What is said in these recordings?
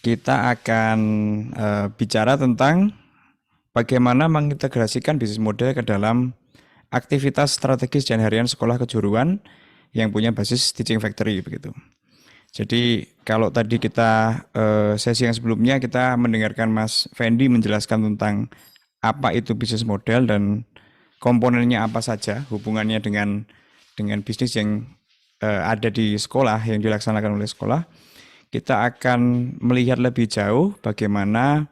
kita akan bicara tentang bagaimana mengintegrasikan bisnis model ke dalam aktivitas strategis dan harian sekolah kejuruan yang punya basis teaching factory begitu. Jadi kalau tadi kita sesi yang sebelumnya kita mendengarkan Mas Fendi menjelaskan tentang apa itu bisnis model dan komponennya apa saja hubungannya dengan bisnis yang ada di sekolah yang dilaksanakan oleh sekolah. Kita akan melihat lebih jauh bagaimana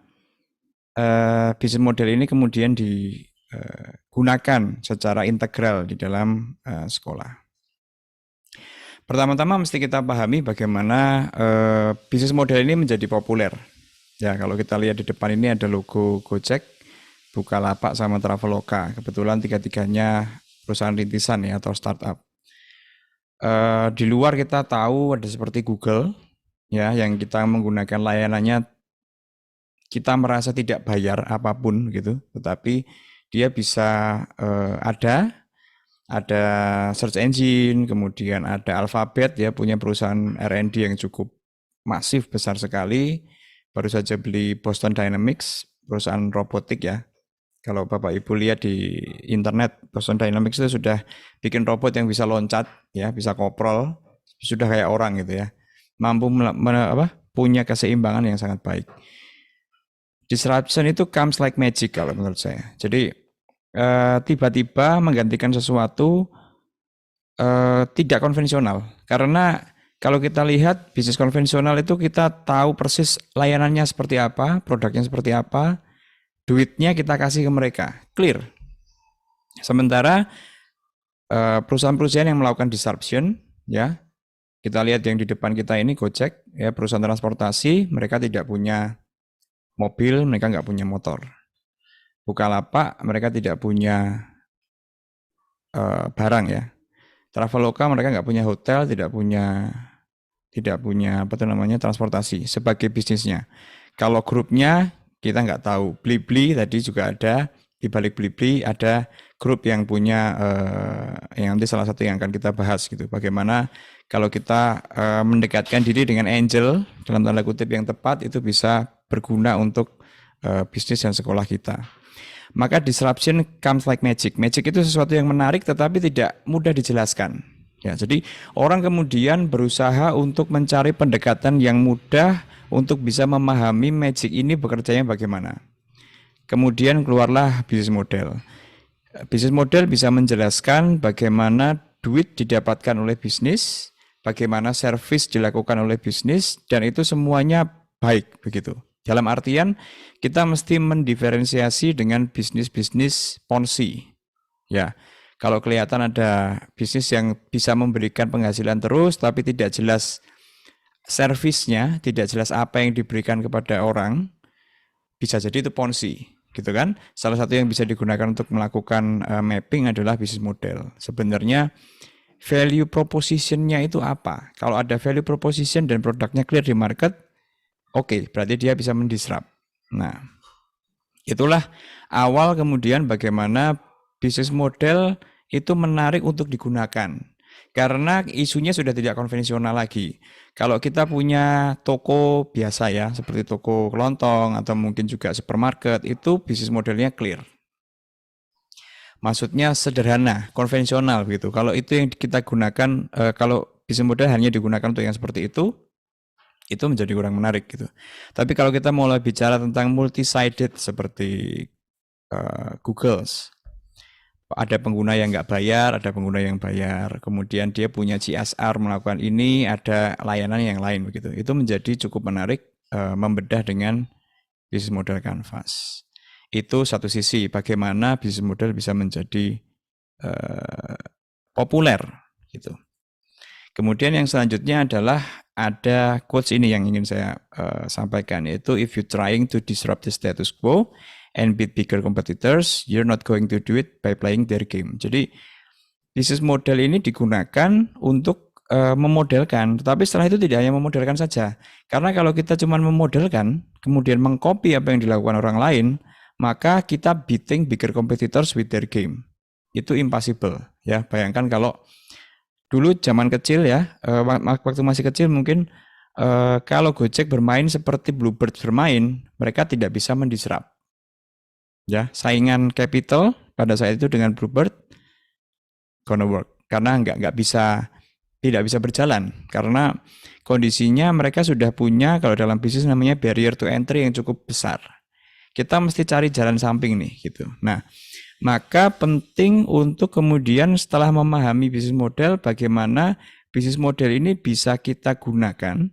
bisnis model ini kemudian digunakan secara integral di dalam sekolah. Pertama-tama mesti kita pahami bagaimana bisnis model ini menjadi populer. Ya, kalau kita lihat di depan ini ada logo Gojek, Bukalapak sama Traveloka. Kebetulan tiga-tiganya perusahaan rintisan ya atau startup. Di luar kita tahu ada seperti Google ya yang kita menggunakan layanannya kita merasa tidak bayar apapun gitu, tetapi dia bisa ada search engine, kemudian ada Alphabet ya punya perusahaan R&D yang cukup masif besar sekali. Baru saja beli Boston Dynamics, perusahaan robotik ya. Kalau Bapak Ibu lihat di internet, Boston Dynamics itu sudah bikin robot yang bisa loncat ya, bisa koprol, sudah kayak orang gitu ya. Mampu punya keseimbangan yang sangat baik. Disruption itu comes like magic kalau menurut saya. Jadi tiba-tiba menggantikan sesuatu tidak konvensional. Karena kalau kita lihat bisnis konvensional itu kita tahu persis layanannya seperti apa, produknya seperti apa, duitnya kita kasih ke mereka, clear. Sementara perusahaan-perusahaan yang melakukan disruption, ya kita lihat yang di depan kita ini Gojek, ya perusahaan transportasi, mereka tidak punya mobil, mereka nggak punya motor. Bukalapak mereka tidak punya barang ya. Traveloka mereka nggak punya hotel, tidak punya apa itu namanya transportasi sebagai bisnisnya. Kalau grupnya kita nggak tahu. Blibli tadi juga ada di balik Blibli ada grup yang punya yang nanti salah satu yang akan kita bahas gitu. Bagaimana kalau kita mendekatkan diri dengan angel dalam tanda kutip yang tepat itu bisa berguna untuk bisnis dan sekolah kita. Maka disruption comes like magic. Magic itu sesuatu yang menarik tetapi tidak mudah dijelaskan. Ya, jadi orang kemudian berusaha untuk mencari pendekatan yang mudah untuk bisa memahami magic ini bekerjanya bagaimana. Kemudian keluarlah bisnis model. Bisnis model bisa menjelaskan bagaimana duit didapatkan oleh bisnis, bagaimana service dilakukan oleh bisnis, dan itu semuanya baik begitu. Dalam artian kita mesti mendiferensiasi dengan bisnis-bisnis ponzi. Ya, kalau kelihatan ada bisnis yang bisa memberikan penghasilan terus tapi tidak jelas servisnya, tidak jelas apa yang diberikan kepada orang, bisa jadi itu ponzi, gitu kan? Salah satu yang bisa digunakan untuk melakukan mapping adalah bisnis model. Sebenarnya value proposition-nya itu apa? Kalau ada value proposition dan produknya clear di market, oke, berarti dia bisa mendisrupt. Nah, itulah awal kemudian bagaimana bisnis model itu menarik untuk digunakan. Karena isunya sudah tidak konvensional lagi. Kalau kita punya toko biasa ya, seperti toko kelontong atau mungkin juga supermarket, itu bisnis modelnya clear. Maksudnya sederhana, konvensional gitu. Kalau itu yang kita gunakan, kalau bisnis model hanya digunakan untuk yang seperti itu menjadi kurang menarik gitu. Tapi kalau kita mulai bicara tentang multi-sided seperti Google, ada pengguna yang nggak bayar, ada pengguna yang bayar, kemudian dia punya CSR melakukan ini, ada layanan yang lain begitu. Itu menjadi cukup menarik membedah dengan bisnis model Canvas. Itu satu sisi bagaimana bisnis model bisa menjadi populer gitu. Kemudian yang selanjutnya adalah ada quotes ini yang ingin saya sampaikan, yaitu if you trying to disrupt the status quo and beat bigger competitors, you're not going to do it by playing their game. Jadi bisnis model ini digunakan untuk memodelkan, tetapi setelah itu tidak hanya memodelkan saja. Karena kalau kita cuma memodelkan, kemudian mengcopy apa yang dilakukan orang lain, maka kita beating bigger competitors with their game. Itu impossible ya. Bayangkan kalau dulu zaman kecil ya, waktu masih kecil mungkin Kalau Gojek bermain seperti Bluebird bermain, mereka tidak bisa mendisrupt. Ya, saingan capital pada saat itu dengan Bluebird gonna work karena nggak bisa tidak bisa berjalan karena kondisinya mereka sudah punya kalau dalam bisnis namanya barrier to entry yang cukup besar. Kita mesti cari jalan samping nih gitu. Nah, maka penting untuk kemudian setelah memahami bisnis model bagaimana bisnis model ini bisa kita gunakan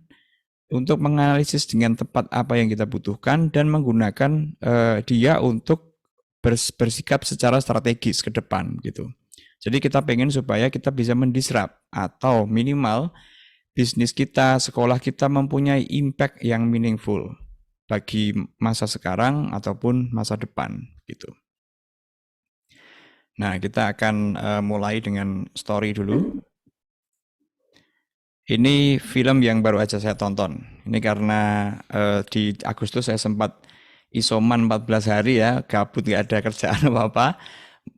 untuk menganalisis dengan tepat apa yang kita butuhkan dan menggunakan dia untuk bersikap secara strategis ke depan gitu. Jadi kita pengen supaya kita bisa mendisrupt atau minimal bisnis kita, sekolah kita mempunyai impact yang meaningful bagi masa sekarang ataupun masa depan gitu. Nah, kita akan mulai dengan story dulu. Ini film yang baru aja saya tonton. Ini karena di Agustus saya sempat isoman 14 hari ya, gabut nggak ada kerjaan apa-apa.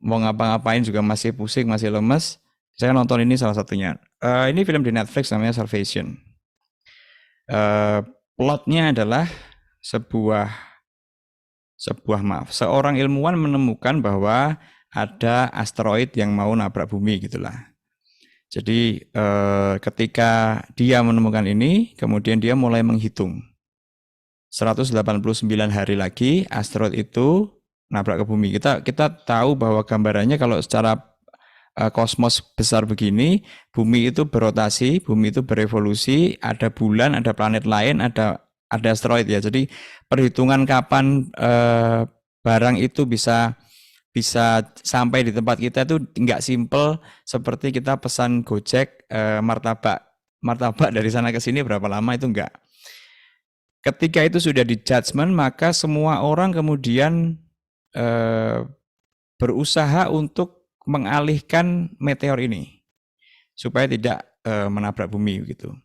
Mau ngapa-ngapain juga masih pusing, masih lemes. Saya nonton ini salah satunya. Ini film di Netflix namanya Salvation. Plotnya adalah seorang ilmuwan menemukan bahwa ada asteroid yang mau nabrak bumi gitulah. Jadi ketika dia menemukan ini, kemudian dia mulai menghitung. 189 hari lagi asteroid itu nabrak ke bumi. Kita tahu bahwa gambarannya kalau secara kosmos besar begini, bumi itu berotasi, bumi itu berevolusi, ada bulan, ada planet lain, ada asteroid ya. Jadi perhitungan kapan barang itu bisa sampai di tempat kita itu nggak simple seperti kita pesan Gojek martabak dari sana ke sini berapa lama, itu enggak. Ketika itu sudah di judgment, maka semua orang kemudian berusaha untuk mengalihkan meteor ini supaya tidak menabrak bumi gitu.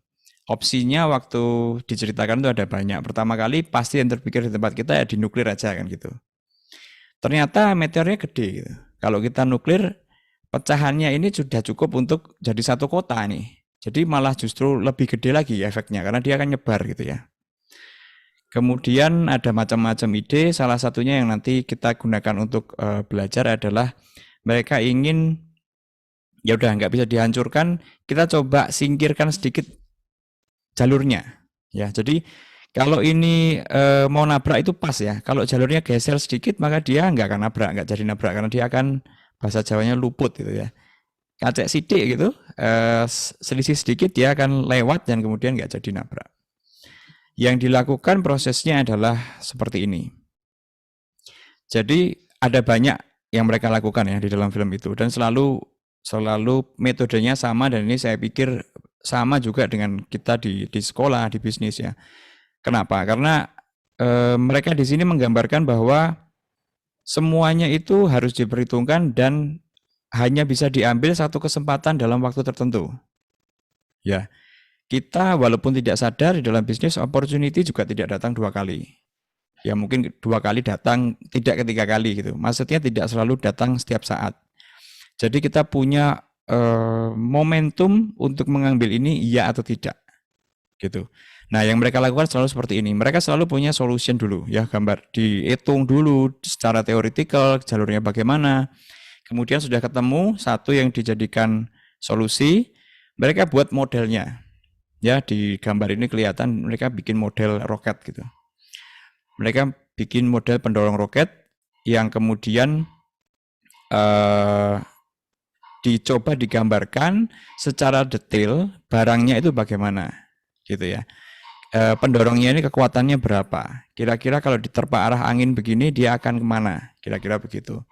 Opsinya waktu diceritakan itu ada banyak. Pertama kali pasti yang terpikir di tempat kita ya di nuklir aja kan gitu. Ternyata meteornya gede gitu. Kalau kita nuklir, pecahannya ini sudah cukup untuk jadi satu kota nih. Jadi malah justru lebih gede lagi efeknya karena dia akan nyebar gitu ya. Kemudian ada macam-macam ide, salah satunya yang nanti kita gunakan untuk belajar adalah mereka ingin ya udah nggak bisa dihancurkan, kita coba singkirkan sedikit jalurnya. Ya, jadi kalau ini mau nabrak itu pas ya. Kalau jalurnya geser sedikit maka dia nggak akan nabrak, nggak jadi nabrak karena dia akan bahasa Jawanya luput gitu ya. Kacek sidik gitu, selisih sedikit dia akan lewat dan kemudian nggak jadi nabrak. Yang dilakukan prosesnya adalah seperti ini. Jadi ada banyak yang mereka lakukan ya di dalam film itu dan selalu metodenya sama dan ini saya pikir sama juga dengan kita di sekolah, di bisnis ya. Kenapa? Karena mereka di sini menggambarkan bahwa semuanya itu harus diperhitungkan dan hanya bisa diambil satu kesempatan dalam waktu tertentu. Ya, kita walaupun tidak sadar di dalam bisnis opportunity juga tidak datang 2 kali. Ya mungkin 2 kali datang, tidak ketiga kali gitu. Maksudnya tidak selalu datang setiap saat. Jadi kita punya momentum untuk mengambil ini iya atau tidak gitu. Nah, yang mereka lakukan selalu seperti ini. Mereka selalu punya solution dulu, ya gambar dihitung dulu secara teoritikal jalurnya bagaimana. Kemudian sudah ketemu satu yang dijadikan solusi, mereka buat modelnya. Ya, di gambar ini kelihatan mereka bikin model roket gitu. Mereka bikin model pendorong roket yang kemudian dicoba digambarkan secara detail barangnya itu bagaimana gitu ya. Pendorongnya ini kekuatannya berapa, kira-kira kalau diterpa arah angin begini dia akan kemana, kira-kira begitu.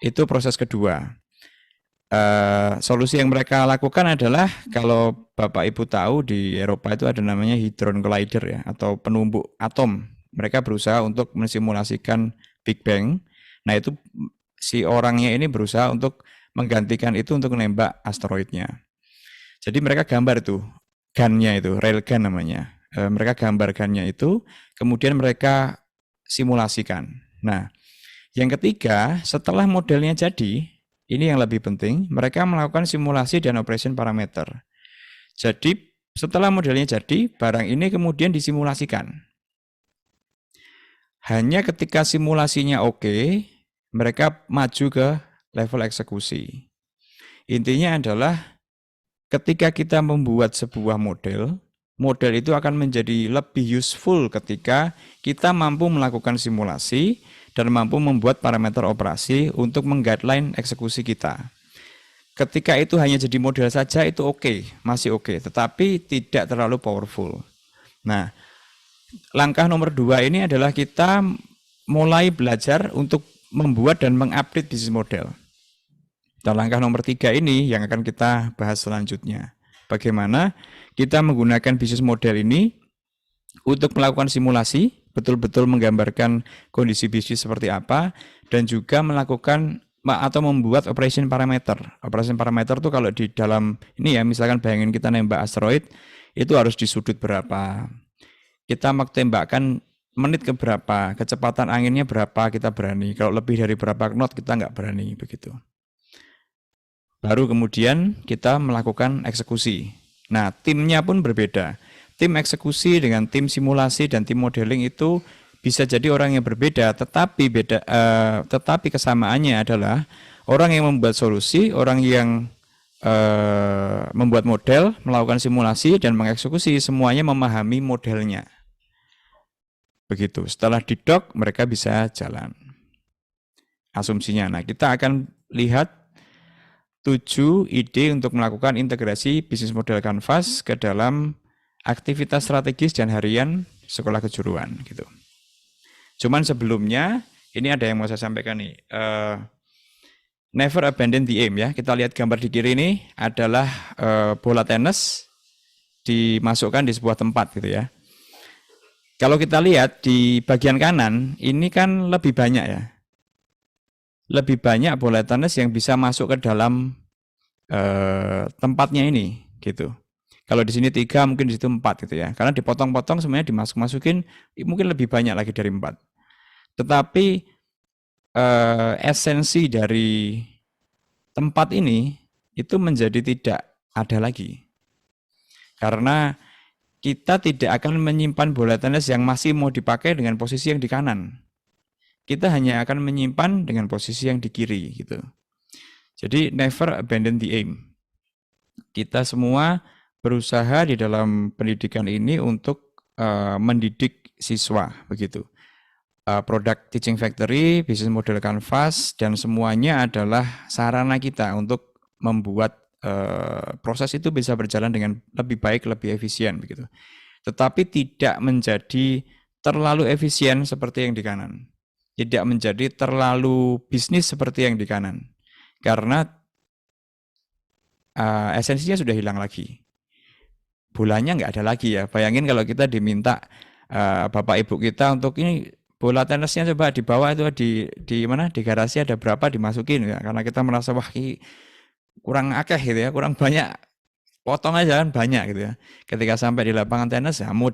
Itu proses kedua. Solusi yang mereka lakukan adalah kalau Bapak Ibu tahu di Eropa itu ada namanya Hadron Collider ya, atau penumbuk atom. Mereka berusaha untuk mensimulasikan Big Bang. Nah itu si orangnya ini berusaha untuk menggantikan itu untuk menembak asteroidnya. Jadi mereka gambar itu gunnya itu, railgun namanya. Mereka gambar gunnya itu, kemudian mereka simulasikan. Nah, yang ketiga, setelah modelnya jadi, ini yang lebih penting, mereka melakukan simulasi dan operation parameter. Jadi Setelah modelnya jadi, barang ini kemudian disimulasikan. Hanya ketika simulasinya oke, mereka maju ke level eksekusi. Intinya adalah ketika kita membuat sebuah model, model itu akan menjadi lebih useful ketika kita mampu melakukan simulasi dan mampu membuat parameter operasi untuk mengguideline eksekusi kita. Ketika itu hanya jadi model saja itu oke, masih oke, tetapi tidak terlalu powerful. Nah, langkah nomor 2 ini adalah kita mulai belajar untuk membuat dan mengupdate bisnis model. Dan langkah nomor 3 ini yang akan kita bahas selanjutnya. Bagaimana kita menggunakan bisnis model ini untuk melakukan simulasi, betul-betul menggambarkan kondisi bisnis seperti apa, dan juga melakukan atau membuat operation parameter. Operation parameter itu kalau di dalam ini ya, misalkan bayangin kita nembak asteroid, itu harus di sudut berapa. Kita mau tembakkan menit ke berapa, kecepatan anginnya berapa kita berani. Kalau lebih dari berapa knot kita nggak berani begitu. Baru kemudian kita melakukan eksekusi. Nah, timnya pun berbeda. Tim eksekusi dengan tim simulasi dan tim modeling itu bisa jadi orang yang berbeda, tetapi kesamaannya adalah orang yang membuat solusi, orang yang membuat model, melakukan simulasi dan mengeksekusi, semuanya memahami modelnya. Begitu. Setelah didok, mereka bisa jalan. Asumsinya. Nah, kita akan lihat 7 ide untuk melakukan integrasi bisnis model Canvas ke dalam aktivitas strategis dan harian sekolah kejuruan gitu. Cuman sebelumnya ini ada yang mau saya sampaikan nih. Never abandon the aim ya. Kita lihat gambar di kiri ini adalah bola tenis dimasukkan di sebuah tempat gitu ya. Kalau kita lihat di bagian kanan ini kan lebih banyak ya. Lebih banyak bola tenis yang bisa masuk ke dalam tempatnya ini gitu. Kalau di sini 3, mungkin di situ 4 gitu ya. Karena dipotong-potong semuanya dimasuk-masukin mungkin lebih banyak lagi dari 4. Tetapi esensi dari tempat ini itu menjadi tidak ada lagi. Karena kita tidak akan menyimpan bola tenis yang masih mau dipakai dengan posisi yang di kanan. Kita hanya akan menyimpan dengan posisi yang di kiri gitu. Jadi never abandon the aim. Kita semua berusaha di dalam pendidikan ini untuk mendidik siswa begitu. Product Teaching Factory, Business Model Canvas, dan semuanya adalah sarana kita untuk membuat proses itu bisa berjalan dengan lebih baik, lebih efisien begitu. Tetapi tidak menjadi terlalu efisien seperti yang di kanan. Tidak menjadi terlalu bisnis seperti yang di kanan. Karena esensinya sudah hilang lagi. Bolanya nggak ada lagi ya. Bayangin kalau kita diminta bapak ibu kita untuk ini bola tenisnya coba di bawah itu di mana di garasi ada berapa dimasukin ya, karena kita merasa wah ini kurang akeh gitu ya, kurang banyak, potong aja kan banyak gitu ya. Ketika sampai di lapangan tenis ya mau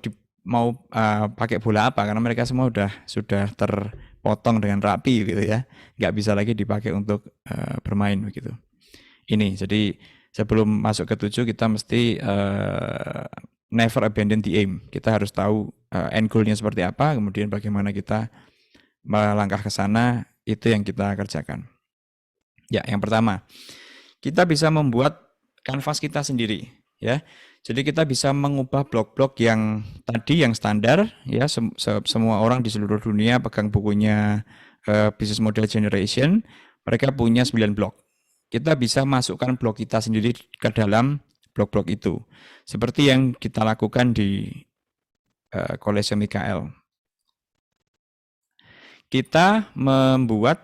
pakai bola apa, karena mereka semua sudah terpotong dengan rapi gitu ya, nggak bisa lagi dipakai untuk bermain begitu. Ini jadi sebelum masuk ke 7 kita mesti never abandon the aim. Kita harus tahu end goal-nya seperti apa, kemudian bagaimana kita melangkah ke sana, itu yang kita kerjakan. Ya, yang pertama, kita bisa membuat kanvas kita sendiri, ya. Jadi kita bisa mengubah blok-blok yang tadi yang standar, ya. Semua orang di seluruh dunia pegang bukunya Business Model Generation, mereka punya 9 blok. Kita bisa masukkan blok kita sendiri ke dalam blok-blok itu. Seperti yang kita lakukan di Coliseum IKL. Kita membuat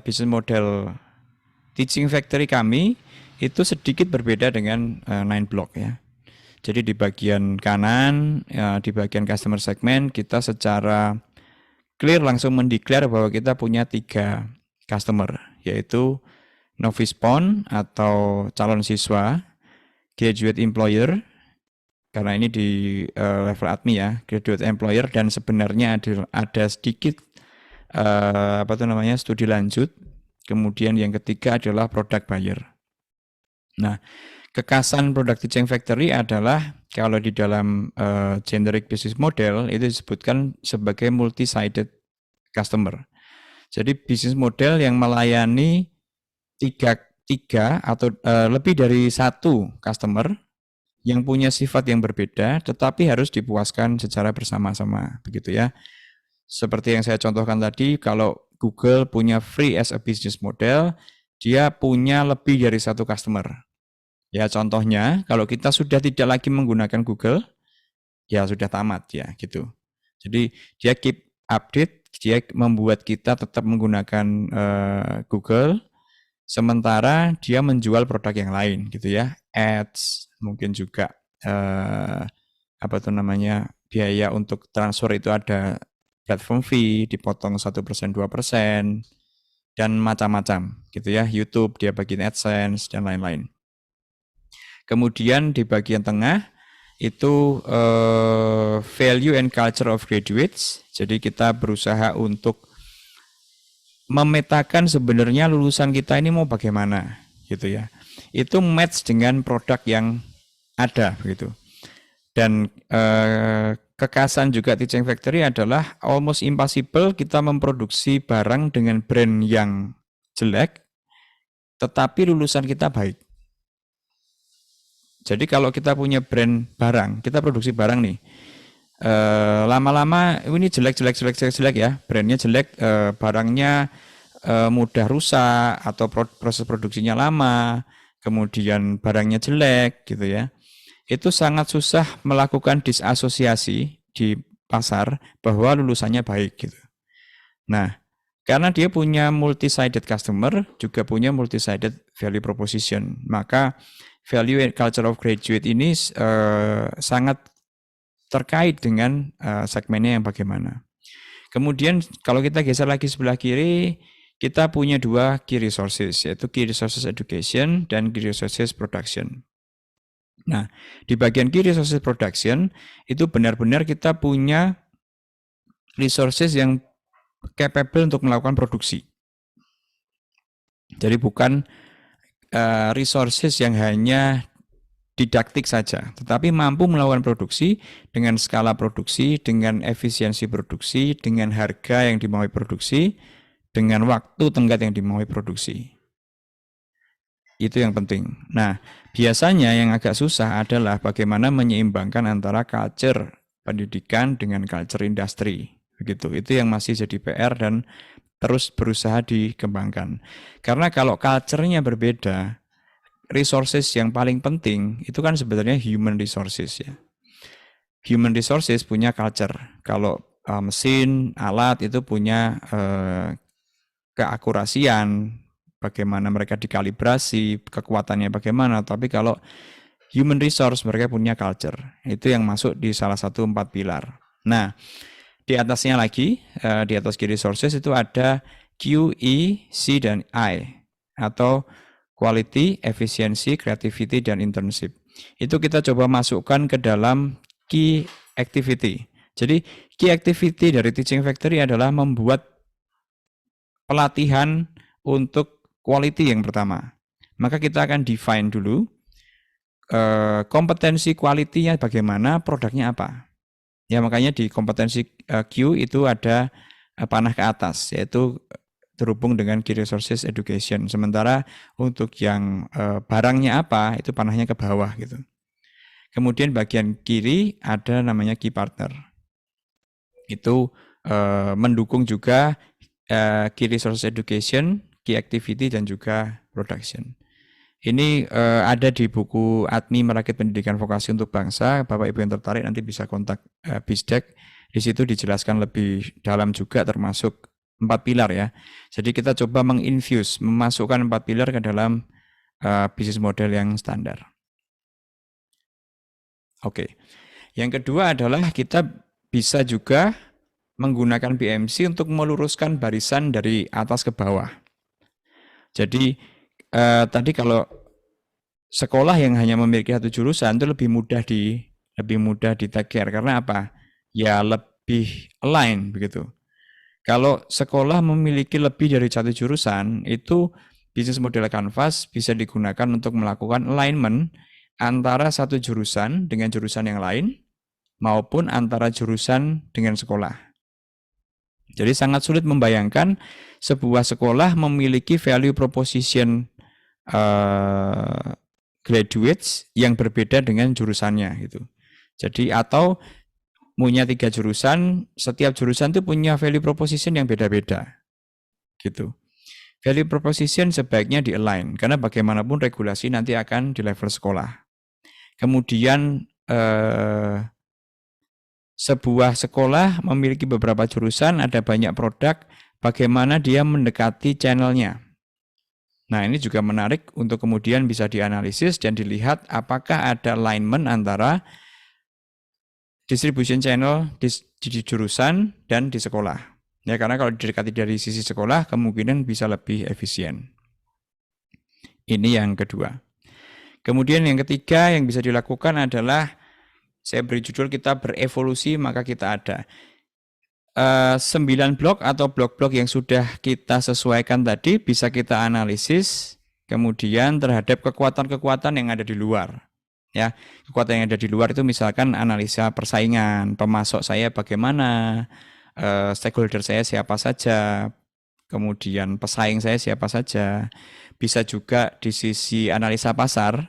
bisnis model teaching factory kami itu sedikit berbeda dengan 9 block ya. Jadi di bagian kanan, di bagian customer segment, kita secara clear langsung mendeklar bahwa kita punya 3 customer, yaitu novice pon atau calon siswa, graduate employer, karena ini di level admin ya, graduate employer, dan sebenarnya ada sedikit studi lanjut. Kemudian yang ketiga adalah product buyer. Nah, Kekasan product teaching factory adalah kalau di dalam generic business model itu disebutkan sebagai multi-sided customer. Jadi bisnis model yang melayani tiga atau lebih dari satu customer yang punya sifat yang berbeda, tetapi harus dipuaskan secara bersama-sama, begitu ya. Seperti yang saya contohkan tadi, kalau Google punya free as a business model, dia punya lebih dari satu customer. Ya contohnya, kalau kita sudah tidak lagi menggunakan Google, ya sudah tamat ya gitu. Jadi dia keep update, dia membuat kita tetap menggunakan Google, sementara dia menjual produk yang lain gitu ya, ads, mungkin juga apa tuh namanya biaya untuk transfer itu ada platform fee, dipotong 1%, 2%, dan macam-macam gitu ya, YouTube dia bagiin AdSense dan lain-lain. Kemudian di bagian tengah itu value and culture of graduates. Jadi kita berusaha untuk memetakan sebenarnya lulusan kita ini mau bagaimana gitu ya. Itu match dengan produk yang ada begitu. Dan kekasan juga Teaching Factory adalah almost impossible kita memproduksi barang dengan brand yang jelek, tetapi lulusan kita baik. Jadi kalau kita punya brand barang, kita produksi barang nih, lama-lama ini jelek ya, brandnya jelek, barangnya mudah rusak atau proses produksinya lama, kemudian barangnya jelek gitu ya. Itu sangat susah melakukan disasosiasi di pasar bahwa lulusannya baik gitu. Nah, karena dia punya multi-sided customer, juga punya multi-sided value proposition, maka value and culture of graduate ini sangat terkait dengan segmennya yang bagaimana. Kemudian kalau kita geser lagi sebelah kiri, kita punya dua key resources, yaitu key resources education dan key resources production. Nah, di bagian key resources production, itu benar-benar kita punya resources yang capable untuk melakukan produksi. Jadi bukan resources yang hanya didaktik saja, tetapi mampu melakukan produksi dengan skala produksi, dengan efisiensi produksi, dengan harga yang dimaui produksi, dengan waktu tenggat yang dimaui produksi. Itu yang penting. Nah, biasanya yang agak susah adalah bagaimana menyeimbangkan antara culture pendidikan dengan culture industri. Begitu. Itu yang masih jadi PR dan terus berusaha dikembangkan. Karena kalau culture-nya berbeda, resources yang paling penting itu kan sebenarnya human resources ya. Human resources punya culture. Kalau mesin, alat itu punya keakurasian, bagaimana mereka dikalibrasi, kekuatannya bagaimana. Tapi kalau human resource mereka punya culture. Itu yang masuk di salah satu 4 pilar. Nah, di atasnya lagi, di atas key resources itu ada Q, E, C, dan I. Atau quality, efisiensi, creativity, dan internship. Itu kita coba masukkan ke dalam key activity. Jadi key activity dari Teaching Factory adalah membuat pelatihan untuk quality yang pertama. Maka kita akan define dulu kompetensi quality-nya bagaimana, produknya apa. Ya makanya di kompetensi Q itu ada panah ke atas, yaitu terhubung dengan key resources education. Sementara untuk yang barangnya apa, itu panahnya ke bawah gitu. Kemudian bagian kiri ada namanya key partner. Itu mendukung juga key resources education, key activity, dan juga production. Ini ada di buku Admi Merakit Pendidikan Vokasi untuk Bangsa. Bapak Ibu yang tertarik nanti bisa kontak Bisdek. Di situ dijelaskan lebih dalam juga termasuk 4 pilar ya. Jadi kita coba menginfuse, memasukkan 4 pilar ke dalam bisnis model yang standar. Oke. Yang kedua adalah kita bisa juga menggunakan BMC untuk meluruskan barisan dari atas ke bawah. Jadi tadi kalau sekolah yang hanya memiliki satu jurusan itu lebih mudah di take care karena apa? Ya lebih align begitu. Kalau sekolah memiliki lebih dari satu jurusan itu Bisnis model Canvas bisa digunakan untuk melakukan alignment antara satu jurusan dengan jurusan yang lain maupun antara jurusan dengan sekolah. Jadi sangat sulit membayangkan sebuah sekolah memiliki value proposition graduates yang berbeda dengan jurusannya gitu. Jadi atau punya 3 jurusan, setiap jurusan itu punya value proposition yang beda-beda gitu. Value proposition sebaiknya di-align, karena bagaimanapun regulasi nanti akan di level sekolah. Kemudian sebuah sekolah memiliki beberapa jurusan, ada banyak produk, bagaimana dia mendekati channelnya. Nah, ini juga menarik untuk kemudian bisa dianalisis dan dilihat apakah ada alignment antara distribution channel di jurusan dan di sekolah. Ya, karena kalau didekati dari sisi sekolah, kemungkinan bisa lebih efisien. Ini yang kedua. Kemudian yang ketiga yang bisa dilakukan adalah, saya beri judul kita berevolusi maka kita ada. 9 blok atau blok-blok yang sudah kita sesuaikan tadi bisa kita analisis, kemudian terhadap kekuatan-kekuatan yang ada di luar. Ya, kekuatan yang ada di luar itu misalkan analisa persaingan, pemasok saya bagaimana, stakeholder saya siapa saja, kemudian pesaing saya siapa saja. Bisa juga di sisi analisa pasar,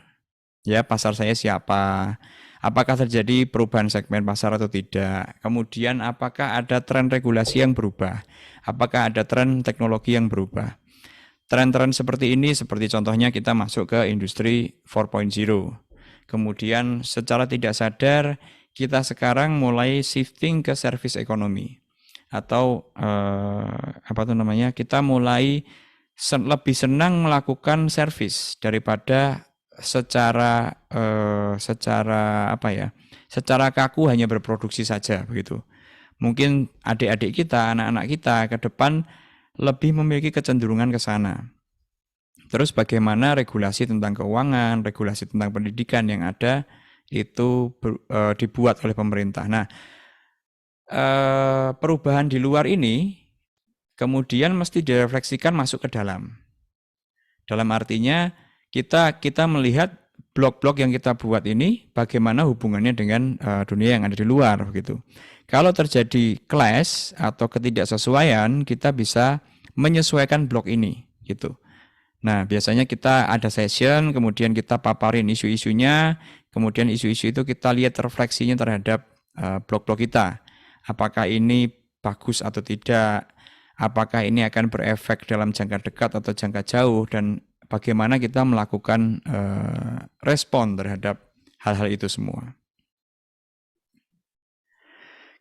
ya pasar saya siapa, apakah terjadi perubahan segmen pasar atau tidak, kemudian apakah ada tren regulasi yang berubah, apakah ada tren teknologi yang berubah. Tren-tren seperti ini, seperti contohnya kita masuk ke industri 4.0. Kemudian secara tidak sadar kita sekarang mulai shifting ke service ekonomi. Atau kita mulai lebih senang melakukan service daripada secara kaku hanya berproduksi saja begitu. Mungkin adik-adik kita, anak-anak kita ke depan lebih memiliki kecenderungan ke sana. Terus bagaimana regulasi tentang keuangan, regulasi tentang pendidikan yang ada itu dibuat oleh pemerintah. Nah, perubahan di luar ini kemudian mesti direfleksikan masuk ke dalam. Dalam artinya kita melihat blok-blok yang kita buat ini bagaimana hubungannya dengan dunia yang ada di luar begitu. Kalau terjadi clash atau ketidaksesuaian, kita bisa menyesuaikan blok ini gitu. Nah, biasanya kita ada session, kemudian kita paparin isu-isunya, kemudian isu-isu itu kita lihat refleksinya terhadap blok-blok kita. Apakah ini bagus atau tidak, apakah ini akan berefek dalam jangka dekat atau jangka jauh, dan bagaimana kita melakukan respon terhadap hal-hal itu semua.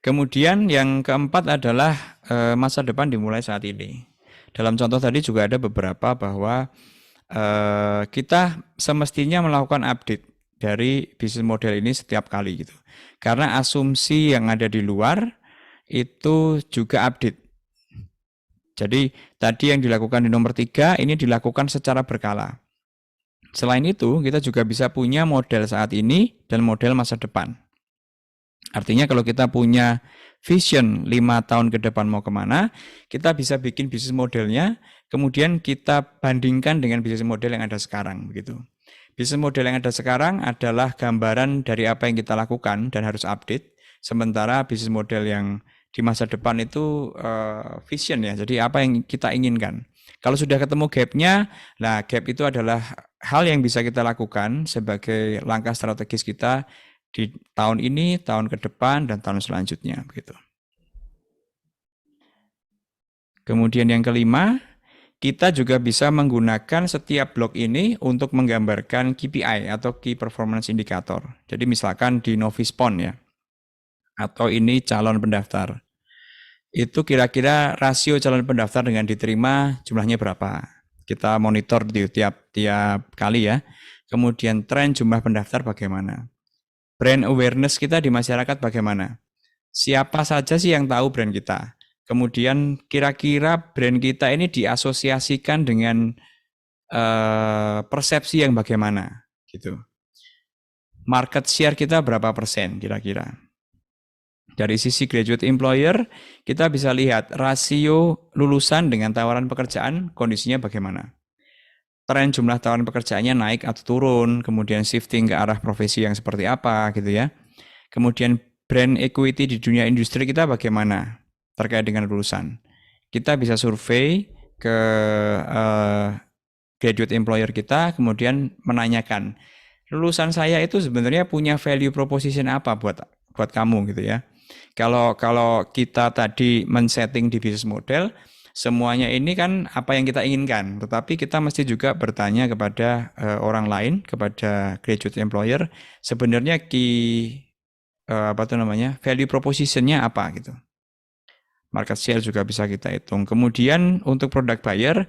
Kemudian yang keempat adalah masa depan dimulai saat ini. Dalam contoh tadi juga ada beberapa bahwa kita semestinya melakukan update dari bisnis model ini setiap kali gitu. Karena asumsi yang ada di luar itu juga update. Jadi tadi yang dilakukan di nomor 3 ini dilakukan secara berkala. Selain itu kita juga bisa punya model saat ini dan model masa depan. Artinya kalau kita punya vision 5 tahun ke depan mau kemana, kita bisa bikin bisnis modelnya, kemudian kita bandingkan dengan bisnis model yang ada sekarang begitu. Bisnis model yang ada sekarang adalah gambaran dari apa yang kita lakukan dan harus update, sementara bisnis model yang di masa depan itu vision ya, jadi apa yang kita inginkan. Kalau sudah ketemu gap-nya, nah gap itu adalah hal yang bisa kita lakukan sebagai langkah strategis kita di tahun ini, tahun ke depan, dan tahun selanjutnya begitu. Kemudian yang kelima, kita juga bisa menggunakan setiap blok ini untuk menggambarkan KPI atau Key Performance Indicator. Jadi misalkan di Novice Pon ya, atau ini calon pendaftar. Itu kira-kira rasio calon pendaftar dengan diterima jumlahnya berapa. Kita monitor di tiap kali ya. Kemudian tren jumlah pendaftar bagaimana. Brand awareness kita di masyarakat bagaimana. Siapa saja sih yang tahu brand kita. Kemudian kira-kira brand kita ini diasosiasikan dengan persepsi yang bagaimana gitu. Market share kita berapa persen kira-kira. Dari sisi graduate employer, kita bisa lihat rasio lulusan dengan tawaran pekerjaan kondisinya bagaimana. tren jumlah tawaran pekerjaannya naik atau turun, kemudian shifting ke arah profesi yang seperti apa gitu ya. Kemudian brand equity di dunia industri kita bagaimana terkait dengan lulusan. Kita bisa survei ke graduate employer kita, kemudian menanyakan, lulusan saya itu sebenarnya punya value proposition apa buat kamu gitu ya. Kalau kita tadi men-setting di business model, semuanya ini kan apa yang kita inginkan, tetapi kita mesti juga bertanya kepada orang lain, kepada graduate employer, sebenarnya value proposition-nya apa gitu. Market share juga bisa kita hitung. Kemudian untuk product buyer,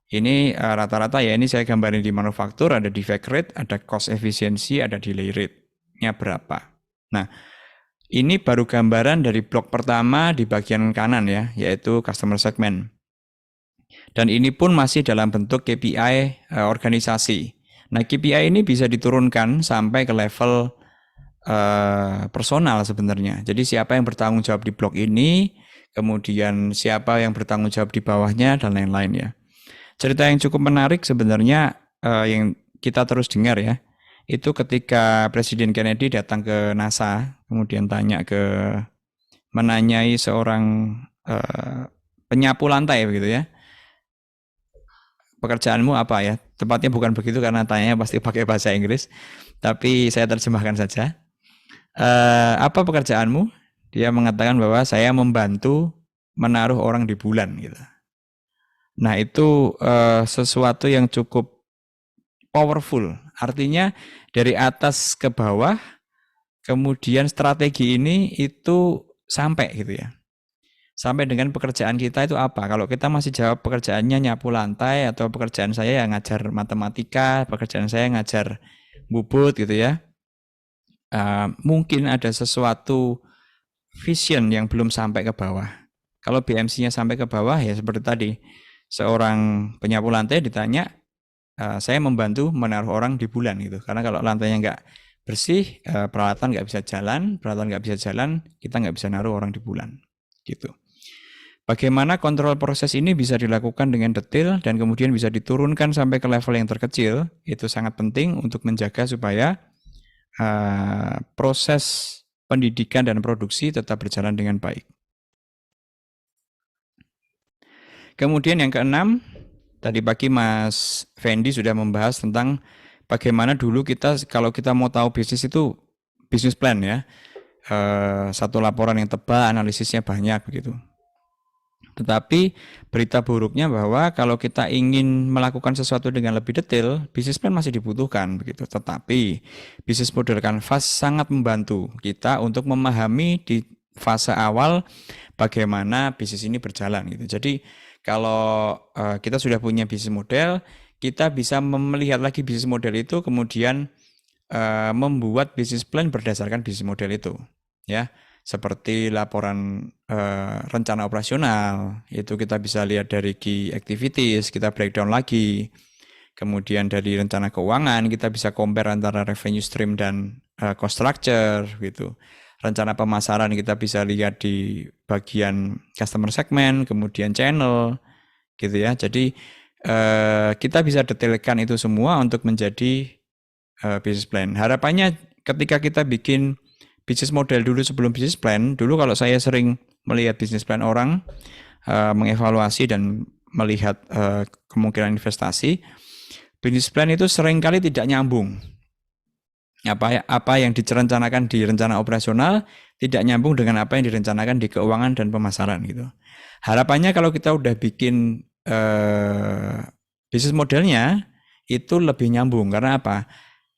ini rata-rata ya, ini saya gambarin di manufaktur, ada defect rate, ada cost efficiency, ada delay rate-nya berapa. Nah, ini baru gambaran dari blok pertama di bagian kanan ya, yaitu customer segment. Dan ini pun masih dalam bentuk KPI organisasi. Nah, KPI ini bisa diturunkan sampai ke level personal sebenarnya. Jadi siapa yang bertanggung jawab di blok ini, kemudian siapa yang bertanggung jawab di bawahnya, dan lain-lain ya. Cerita yang cukup menarik sebenarnya yang kita terus dengar ya, itu ketika Presiden Kennedy datang ke NASA, kemudian menanyai seorang penyapu lantai begitu ya, pekerjaanmu apa ya? Tepatnya bukan begitu karena tanyanya pasti pakai bahasa Inggris, tapi saya terjemahkan saja. Apa pekerjaanmu? Dia mengatakan bahwa saya membantu menaruh orang di bulan gitu. Nah itu sesuatu yang cukup powerful, artinya dari atas ke bawah, kemudian strategi ini itu sampai gitu ya. Sampai dengan pekerjaan kita itu apa? Kalau kita masih jawab pekerjaannya nyapu lantai, atau pekerjaan saya yang ngajar matematika, pekerjaan saya ngajar bubut gitu ya. Mungkin ada sesuatu vision yang belum sampai ke bawah. Kalau BMC-nya sampai ke bawah ya seperti tadi, seorang penyapu lantai ditanya, saya membantu menaruh orang di bulan gitu. Karena kalau lantainya nggak bersih, peralatan nggak bisa jalan, kita nggak bisa naruh orang di bulan gitu. Bagaimana kontrol proses ini bisa dilakukan dengan detail dan kemudian bisa diturunkan sampai ke level yang terkecil, itu sangat penting untuk menjaga supaya proses pendidikan dan produksi tetap berjalan dengan baik. Kemudian yang keenam, tadi pagi Mas Fendi sudah membahas tentang bagaimana dulu kalau kita mau tahu bisnis itu business plan ya, satu laporan yang tebal, analisisnya banyak begitu. Tetapi berita buruknya bahwa kalau kita ingin melakukan sesuatu dengan lebih detail, business plan masih dibutuhkan begitu. Tetapi business model Canvas sangat membantu kita untuk memahami di fase awal bagaimana bisnis ini berjalan gitu. Jadi kalau kita sudah punya bisnis model, kita bisa melihat lagi bisnis model itu, kemudian membuat bisnis plan berdasarkan bisnis model itu, ya. Seperti laporan rencana operasional, itu kita bisa lihat dari key activities, kita breakdown lagi. Kemudian dari rencana keuangan, kita bisa compare antara revenue stream dan cost structure gitu. Rencana pemasaran kita bisa lihat di bagian customer segment, kemudian channel gitu ya. Jadi kita bisa detailkan itu semua untuk menjadi business plan. Harapannya ketika kita bikin bisnis model dulu sebelum bisnis plan, dulu kalau saya sering melihat bisnis plan orang, mengevaluasi dan melihat kemungkinan investasi, bisnis plan itu seringkali tidak nyambung. Apa yang direncanakan di rencana operasional tidak nyambung dengan apa yang direncanakan di keuangan dan pemasaran gitu. Harapannya kalau kita udah bikin bisnis modelnya itu lebih nyambung, karena apa?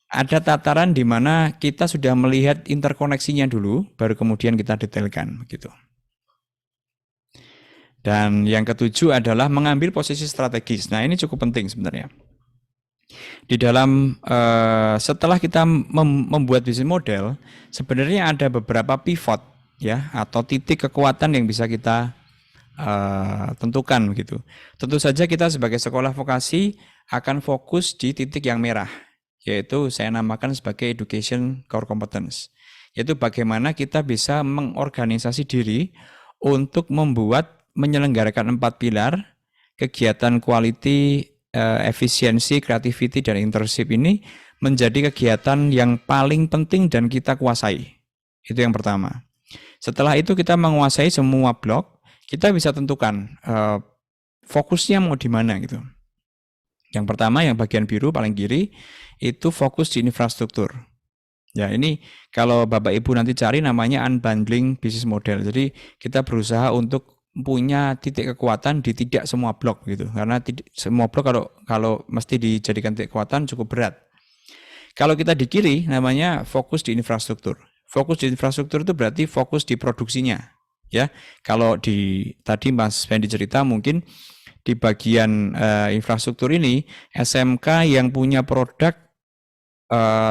Ada tataran di mana kita sudah melihat interkoneksinya dulu, baru kemudian kita detailkan begitu. Dan yang ketujuh adalah mengambil posisi strategis. Nah, ini cukup penting sebenarnya. Di dalam setelah kita membuat bisnis model, sebenarnya ada beberapa pivot ya, atau titik kekuatan yang bisa kita tentukan begitu. Tentu saja kita sebagai sekolah vokasi akan fokus di titik yang merah, yaitu saya namakan sebagai education core competence, yaitu bagaimana kita bisa mengorganisasi diri untuk menyelenggarakan 4 pilar kegiatan quality efisiensi, creativity, dan internship ini menjadi kegiatan yang paling penting dan kita kuasai. Itu yang pertama. Setelah itu kita menguasai semua blok, kita bisa tentukan fokusnya mau di mana gitu. Yang pertama, yang bagian biru paling kiri, itu fokus di infrastruktur. Ya, ini kalau Bapak Ibu nanti cari namanya unbundling business model. Jadi kita berusaha untuk punya titik kekuatan di tidak semua blok gitu. Karena semua blok kalau mesti dijadikan titik kekuatan cukup berat. Kalau kita di kiri namanya fokus di infrastruktur. Fokus di infrastruktur itu berarti fokus di produksinya. Ya, kalau tadi Mas Fendi cerita mungkin di bagian infrastruktur ini SMK yang punya produk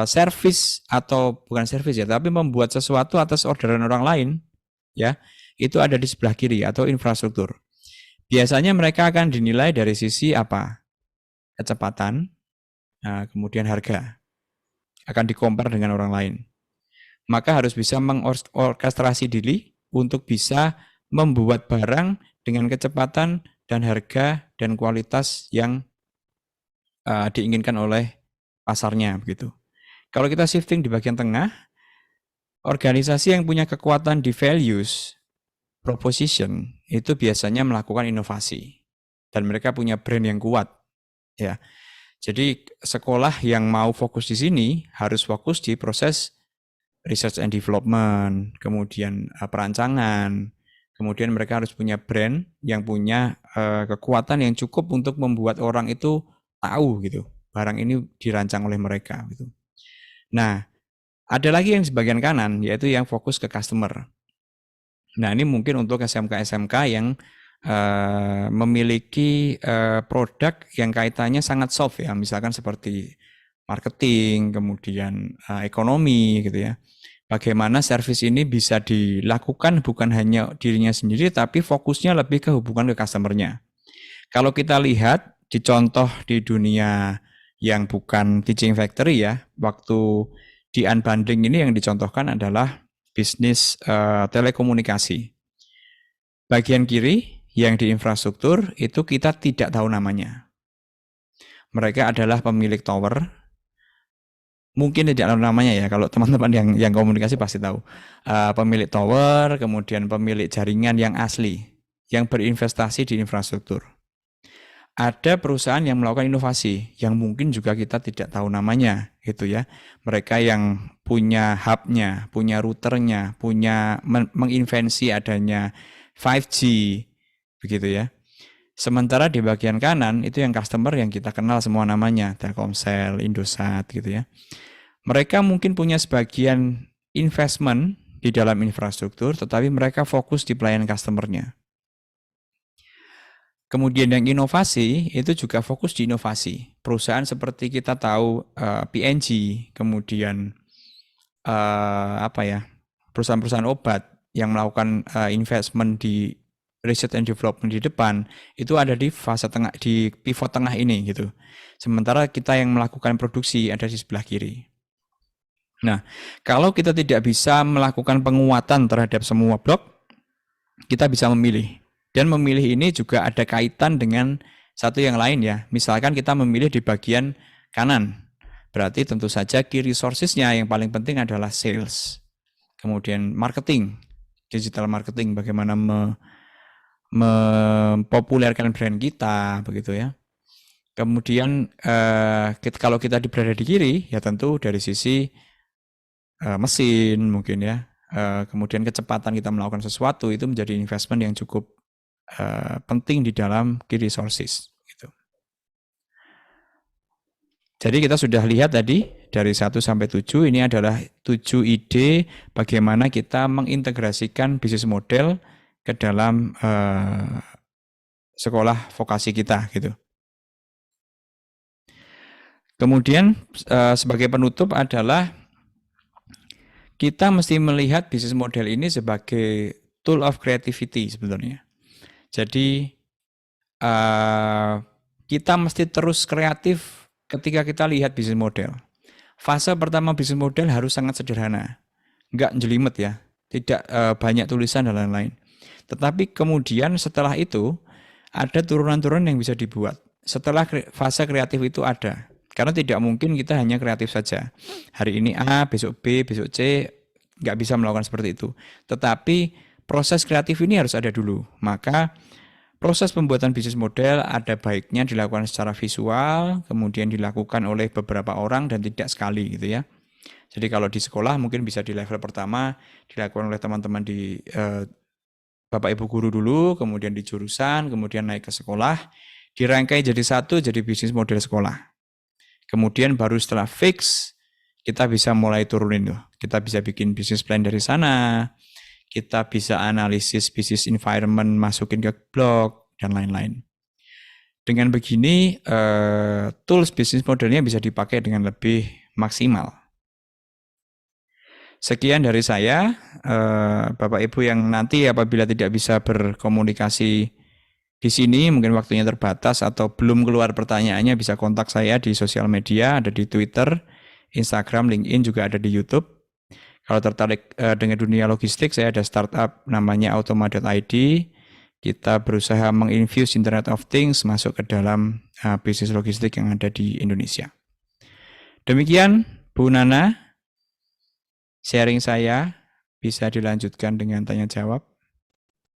service atau bukan service ya, tapi membuat sesuatu atas orderan orang lain, ya, itu ada di sebelah kiri atau infrastruktur. Biasanya mereka akan dinilai dari sisi apa? Kecepatan, kemudian harga. Akan dikompar dengan orang lain. Maka harus bisa mengorkestrasi diri untuk bisa membuat barang dengan kecepatan dan harga dan kualitas yang diinginkan oleh pasarnya begitu. Kalau kita shifting di bagian tengah, organisasi yang punya kekuatan di values, proposition, itu biasanya melakukan inovasi. Dan mereka punya brand yang kuat. Ya. Jadi sekolah yang mau fokus di sini harus fokus di proses research and development, kemudian perancangan, kemudian mereka harus punya brand yang punya kekuatan yang cukup untuk membuat orang itu tahu gitu, barang ini dirancang oleh mereka gitu. Nah, ada lagi yang di bagian kanan, yaitu yang fokus ke customer. Nah, ini mungkin untuk SMK-SMK yang memiliki produk yang kaitannya sangat soft ya, misalkan seperti marketing, kemudian ekonomi gitu ya. Bagaimana service ini bisa dilakukan bukan hanya dirinya sendiri, tapi fokusnya lebih ke hubungan ke customer-nya. Kalau kita lihat di contoh di dunia yang bukan teaching factory ya, waktu di unbundling ini yang dicontohkan adalah bisnis telekomunikasi. Bagian kiri yang di infrastruktur itu kita tidak tahu namanya. Mereka adalah pemilik tower. Mungkin tidak tahu namanya ya, kalau teman-teman yang komunikasi pasti tahu. Pemilik tower, kemudian pemilik jaringan yang asli, yang berinvestasi di infrastruktur. Ada perusahaan yang melakukan inovasi, yang mungkin juga kita tidak tahu namanya, gitu ya. Mereka yang punya hub-nya, punya routernya, punya menginvensi adanya 5G, begitu ya. Sementara di bagian kanan itu yang customer yang kita kenal semua namanya, Telkomsel, Indosat gitu ya. Mereka mungkin punya sebagian investment di dalam infrastruktur, tetapi mereka fokus di pelayanan customer-nya. Kemudian yang inovasi itu juga fokus di inovasi. Perusahaan seperti kita tahu P&G, kemudian perusahaan-perusahaan obat yang melakukan investment di research and development di depan itu ada di fase tengah, di pivot tengah ini gitu. Sementara kita yang melakukan produksi ada di sebelah kiri. Nah, kalau kita tidak bisa melakukan penguatan terhadap semua blok, kita bisa memilih. Dan memilih ini juga ada kaitan dengan satu yang lain ya. Misalkan kita memilih di bagian kanan. Berarti tentu saja key resources-nya yang paling penting adalah sales. Kemudian marketing, digital marketing, bagaimana mempopulerkan brand kita, begitu ya. Kemudian kalau kita berada di kiri, ya tentu dari sisi mesin mungkin ya. Kemudian kecepatan kita melakukan sesuatu itu menjadi investment yang cukup penting di dalam key resources. Gitu. Jadi kita sudah lihat tadi dari 1 sampai 7 ini adalah 7 ide bagaimana kita mengintegrasikan bisnis model ke dalam sekolah vokasi kita gitu. Kemudian sebagai penutup adalah kita mesti melihat bisnis model ini sebagai tool of creativity sebenarnya. Jadi kita mesti terus kreatif ketika kita lihat bisnis model. Fase pertama bisnis model harus sangat sederhana, nggak jelimet ya, tidak banyak tulisan dan lain-lain. Tetapi kemudian setelah itu ada turunan-turunan yang bisa dibuat. setelah fase kreatif itu ada. Karena tidak mungkin kita hanya kreatif saja. Hari ini A, besok B, besok C, nggak bisa melakukan seperti itu. Tetapi proses kreatif ini harus ada dulu. Maka proses pembuatan bisnis model ada baiknya dilakukan secara visual, kemudian dilakukan oleh beberapa orang dan tidak sekali gitu ya. Jadi kalau di sekolah mungkin bisa di level pertama dilakukan oleh teman-teman di Bapak Ibu guru dulu, kemudian di jurusan, kemudian naik ke sekolah, dirangkai jadi satu, jadi bisnis model sekolah. Kemudian baru setelah fix, kita bisa mulai turunin tuh. Kita bisa bikin bisnis plan dari sana, kita bisa analisis bisnis environment, masukin ke blog, dan lain-lain. Dengan begini, tools bisnis modelnya bisa dipakai dengan lebih maksimal. Sekian dari saya, Bapak Ibu yang nanti apabila tidak bisa berkomunikasi di sini, mungkin waktunya terbatas atau belum keluar pertanyaannya, bisa kontak saya di sosial media, ada di Twitter, Instagram, LinkedIn, juga ada di YouTube. Kalau tertarik dengan dunia logistik, saya ada startup namanya Automa.id. Kita berusaha menginfuse Internet of Things masuk ke dalam bisnis logistik yang ada di Indonesia. Demikian, Bu Nana, sharing saya. Bisa dilanjutkan dengan tanya jawab.